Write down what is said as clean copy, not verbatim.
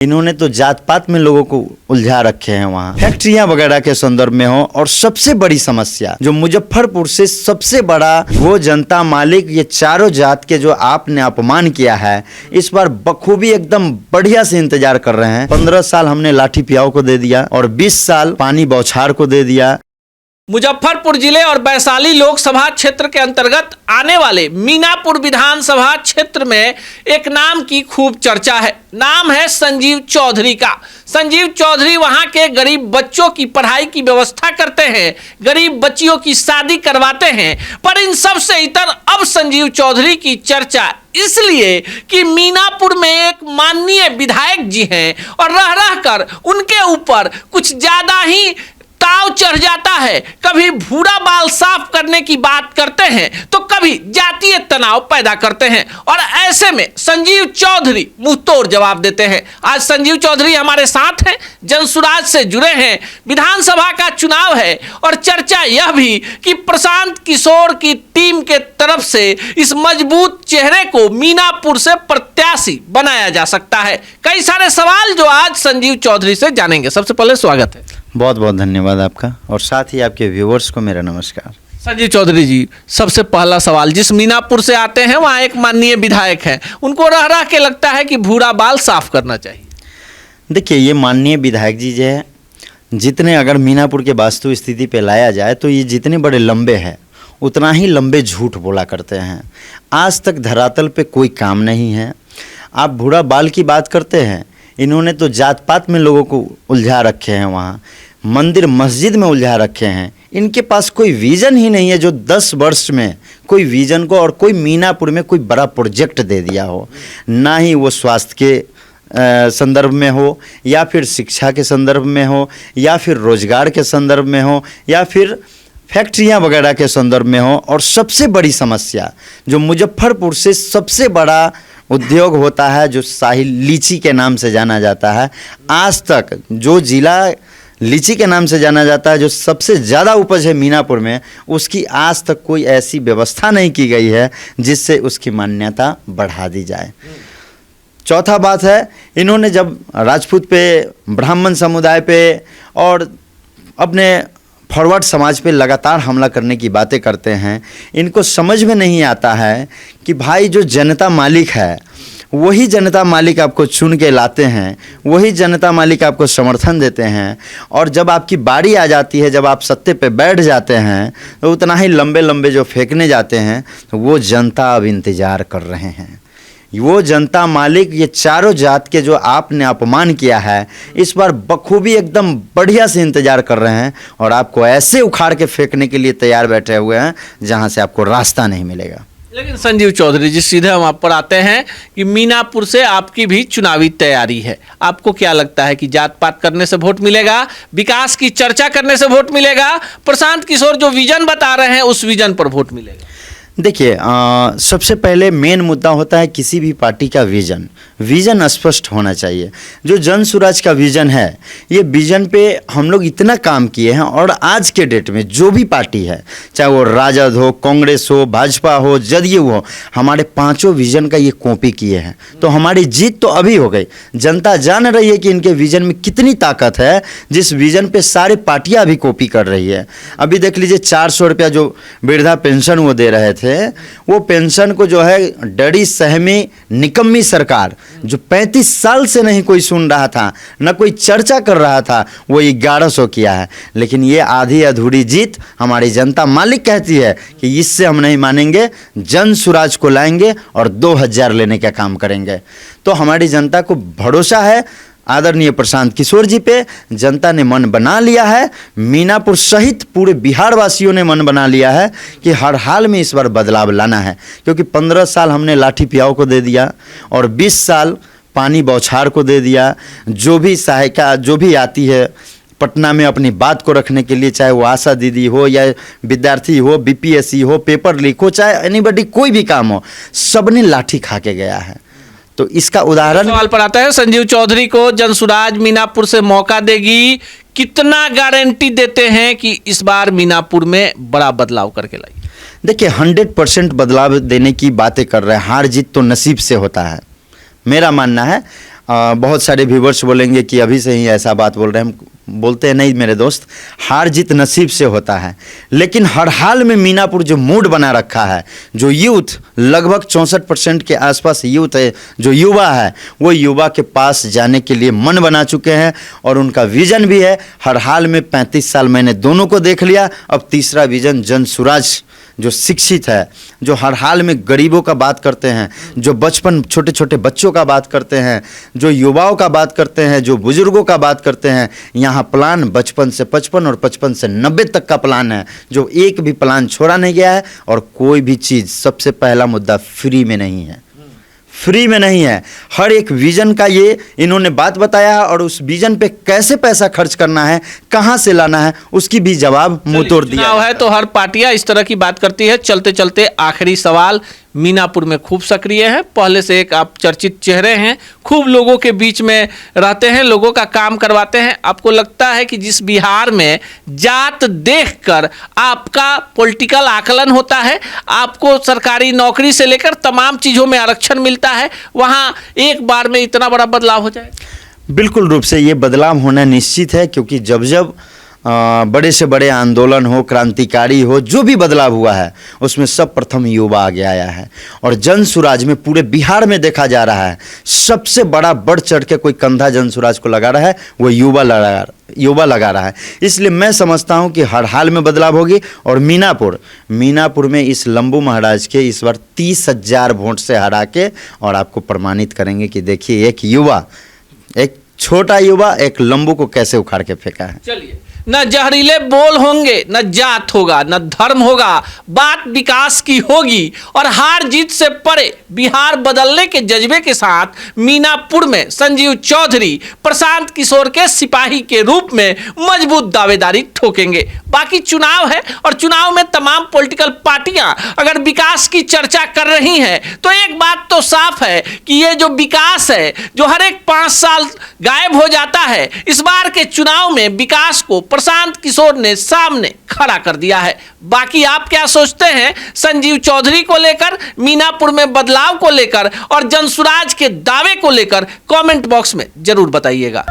इन्होंने तो जात पात में लोगों को उलझा रखे हैं। वहाँ फैक्ट्रियां वगैरह के संदर्भ में हो, और सबसे बड़ी समस्या जो मुजफ्फरपुर से सबसे बड़ा वो जनता मालिक, ये चारों जात के जो आपने अपमान किया है, इस बार बखूबी एकदम बढ़िया से इंतजार कर रहे हैं। 15 साल हमने लाठी पियाओ को दे दिया और 20 साल पानी बौछार को दे दिया। मुजफ्फरपुर जिले और वैशाली लोकसभा क्षेत्र के अंतर्गत आने वाले मीनापुर विधानसभा क्षेत्र में एक नाम की खूब चर्चा है। नाम है संजीव चौधरी का। संजीव चौधरी वहां के गरीब बच्चों की पढ़ाई की व्यवस्था करते हैं, गरीब बच्चियों की शादी करवाते हैं। पर इन सब से इतर अब संजीव चौधरी की चर्चा इसलिए कि मीनापुर में एक माननीय विधायक जी हैं और रह रहकर उनके ऊपर कुछ ज्यादा ही ताव चढ़ जाता है। कभी भूरा बाल साफ करने की बात करते हैं तो कभी जातीय तनाव पैदा करते हैं, और ऐसे में संजीव चौधरी मुंहतोड़ जवाब देते हैं। आज संजीव चौधरी हमारे साथ हैं, जनसुराज से जुड़े हैं। विधानसभा का चुनाव है और चर्चा यह भी कि प्रशांत किशोर की टीम के तरफ से इस मजबूत चेहरे को मीनापुर से प्रत्याशी बनाया जा सकता है। कई सारे सवाल जो आज संजीव चौधरी से जानेंगे। सबसे पहले स्वागत है। बहुत बहुत धन्यवाद आपका, और साथ ही आपके व्यूवर्स को मेरा नमस्कार। संजीव चौधरी जी, सबसे पहला सवाल, जिस मीनापुर से आते हैं वहाँ एक माननीय विधायक हैं, उनको रह रह के लगता है कि भूरा बाल साफ करना चाहिए। देखिए, ये माननीय विधायक जी जो है, जितने अगर मीनापुर के वास्तु स्थिति पे लाया जाए तो ये जितने बड़े लंबे हैं उतना ही लंबे झूठ बोला करते हैं। आज तक धरातल पे कोई काम नहीं है। आप भूरा बाल की बात करते हैं, इन्होंने तो जात पात में लोगों को उलझा रखे हैं, वहाँ मंदिर मस्जिद में उलझा रखे हैं। इनके पास कोई विज़न ही नहीं है जो 10 वर्ष में कोई विज़न को और कोई मीनापुर में कोई बड़ा प्रोजेक्ट दे दिया हो। ना ही वो स्वास्थ्य के संदर्भ में हो, या फिर शिक्षा के संदर्भ में हो, या फिर रोजगार के संदर्भ में हो, या फिर फैक्ट्रियां वगैरह के संदर्भ में हो। और सबसे बड़ी समस्या जो मुजफ्फरपुर से सबसे बड़ा उद्योग होता है, जो शाही लीची के नाम से जाना जाता है, आज तक जो जिला लीची के नाम से जाना जाता है, जो सबसे ज़्यादा उपज है मीनापुर में, उसकी आज तक कोई ऐसी व्यवस्था नहीं की गई है जिससे उसकी मान्यता बढ़ा दी जाए। चौथा बात है, इन्होंने जब राजपूत पे, ब्राह्मण समुदाय पे और अपने फॉरवर्ड समाज पे लगातार हमला करने की बातें करते हैं, इनको समझ में नहीं आता है कि भाई जो जनता मालिक है वही जनता मालिक आपको चुन के लाते हैं, वही जनता मालिक आपको समर्थन देते हैं, और जब आपकी बारी आ जाती है, जब आप सत्ते पे बैठ जाते हैं, तो उतना ही लंबे लंबे जो फेंकने जाते हैं, तो वो जनता अब इंतज़ार कर रहे हैं। वो जनता मालिक, ये चारों जात के जो आपने अपमान किया है, इस बार बखूबी एकदम बढ़िया से इंतजार कर रहे हैं, और आपको ऐसे उखाड़ के फेंकने के लिए तैयार बैठे हुए हैं जहां से आपको रास्ता नहीं मिलेगा। लेकिन संजीव चौधरी जी, सीधे हम आप पर आते हैं कि मीनापुर से आपकी भी चुनावी तैयारी है। आपको क्या लगता है कि जात पात करने से वोट मिलेगा, विकास की चर्चा करने से वोट मिलेगा, प्रशांत किशोर जो विजन बता रहे हैं उस विजन पर वोट मिलेगा? देखिए, सबसे पहले मेन मुद्दा होता है किसी भी पार्टी का विज़न। विज़न स्पष्ट होना चाहिए। जो जन सुराज का विज़न है, ये विज़न पे हम लोग इतना काम किए हैं, और आज के डेट में जो भी पार्टी है, चाहे वो राजद हो, कांग्रेस हो, भाजपा हो, जदयू हो, हमारे पांचों विज़न का ये कॉपी किए हैं। तो हमारी जीत तो अभी हो गई। जनता जान रही है कि इनके विज़न में कितनी ताकत है, जिस विज़न पे सारे पार्टियाँ भी कॉपी कर रही है। अभी देख लीजिए, 400 रुपया जो वृद्धा पेंशन वो दे रहे थे, वो पेंशन को जो है डरी सहमी निकम्मी सरकार, जो 35 साल से नहीं कोई सुन रहा था, न कोई चर्चा कर रहा था, वो 1100 किया है। लेकिन ये आधी अधूरी जीत हमारी जनता मालिक कहती है कि इससे हम नहीं मानेंगे, जन सुराज को लाएंगे और 2000 लेने का काम करेंगे। तो हमारी जनता को भरोसा है आदरणीय प्रशांत किशोर जी पे। जनता ने मन बना लिया है, मीनापुर सहित पूरे बिहार वासियों ने मन बना लिया है कि हर हाल में इस बार बदलाव लाना है। क्योंकि 15 साल हमने लाठी पियाओ को दे दिया और 20 साल पानी बौछार को दे दिया। जो भी सहायिका जो भी आती है पटना में अपनी बात को रखने के लिए, चाहे वो आशा दीदी हो या विद्यार्थी हो, बीपीएससी हो, पेपर लीक हो, चाहे एनीबॉडी कोई भी काम हो, सबने लाठी खा के गया है। तो इसका उदाहरण सवाल पर आता है, संजीव चौधरी को जनसुराज मीनापुर से मौका देगी, कितना गारंटी देते हैं कि इस बार मीनापुर में बड़ा बदलाव करके लाएगी? देखिए, 100% बदलाव देने की बातें कर रहे हैं। हार जीत तो नसीब से होता है, मेरा मानना है। बहुत सारे व्यूवर्स बोलेंगे कि अभी से ही ऐसा बात बोल रहे हैं, हम बोलते हैं नहीं मेरे दोस्त, हार जीत नसीब से होता है। लेकिन हर हाल में मीनापुर जो मूड बना रखा है, जो यूथ लगभग 64% के आसपास यूथ है, जो युवा है, वो युवा के पास जाने के लिए मन बना चुके हैं और उनका विजन भी है। हर हाल में 35 साल मैंने दोनों को देख लिया, अब तीसरा विजन जन सुराज जो शिक्षित है, जो हर हाल में गरीबों का बात करते हैं, जो बचपन छोटे छोटे बच्चों का बात करते हैं, जो युवाओं का बात करते हैं, जो बुजुर्गों का बात करते हैं। यहाँ प्लान 55 से 55 और 55 से 90 तक का प्लान है, जो एक भी प्लान छोड़ा नहीं गया है। और कोई भी चीज़, सबसे पहला मुद्दा, फ्री में नहीं है, फ्री में नहीं है। हर एक विजन का ये इन्होंने बात बताया है और उस विजन पे कैसे पैसा खर्च करना है, कहाँ से लाना है, उसकी भी जवाब मुंह तोड़ दिया चुनाव है तो हर पार्टियां इस तरह की बात करती है। चलते चलते आखिरी सवाल, मीनापुर में खूब सक्रिय है, पहले से एक आप चर्चित चेहरे हैं, खूब लोगों के बीच में रहते हैं, लोगों का काम करवाते हैं। आपको लगता है कि जिस बिहार में जात देखकर आपका पॉलिटिकल आकलन होता है, आपको सरकारी नौकरी से लेकर तमाम चीज़ों में आरक्षण मिलता है, वहाँ एक बार में इतना बड़ा बदलाव हो जाए? बिल्कुल रूप से ये बदलाव होना निश्चित है, क्योंकि जब जब बड़े से बड़े आंदोलन हो, क्रांतिकारी हो, जो भी बदलाव हुआ है उसमें सब प्रथम युवा आगे आया है। और जन सुराज में पूरे बिहार में देखा जा रहा है, सबसे बड़ा बढ़ चढ़ के कोई कंधा जन सुराज को लगा रहा है, वो युवा लगा रहा है। इसलिए मैं समझता हूं कि हर हाल में बदलाव होगी। और मीनापुर में इस लंबू महाराज के इस बार 30,000 वोट से हरा के और आपको प्रमाणित करेंगे कि देखिए एक युवा, एक छोटा युवा एक लंबू को कैसे उखाड़ के फेंका है। चलिए, न जहरीले बोल होंगे, न जात होगा, न धर्म होगा, बात विकास की होगी। और हार जीत से परे बिहार बदलने के जज्बे के साथ मीनापुर में संजीव चौधरी प्रशांत किशोर के सिपाही के रूप में मजबूत दावेदारी ठोकेंगे। बाकी चुनाव है और चुनाव में तमाम पॉलिटिकल पार्टियां अगर विकास की चर्चा कर रही हैं तो एक बात तो साफ है कि ये जो विकास है, जो हर एक 5 साल गायब हो जाता है, इस बार के चुनाव में विकास को प्रशांत किशोर ने सामने खड़ा कर दिया है। बाकी आप क्या सोचते हैं संजीव चौधरी को लेकर, मीनापुर में बदलाव को लेकर और जनसुराज के दावे को लेकर? कमेंट बॉक्स में जरूर बताइएगा।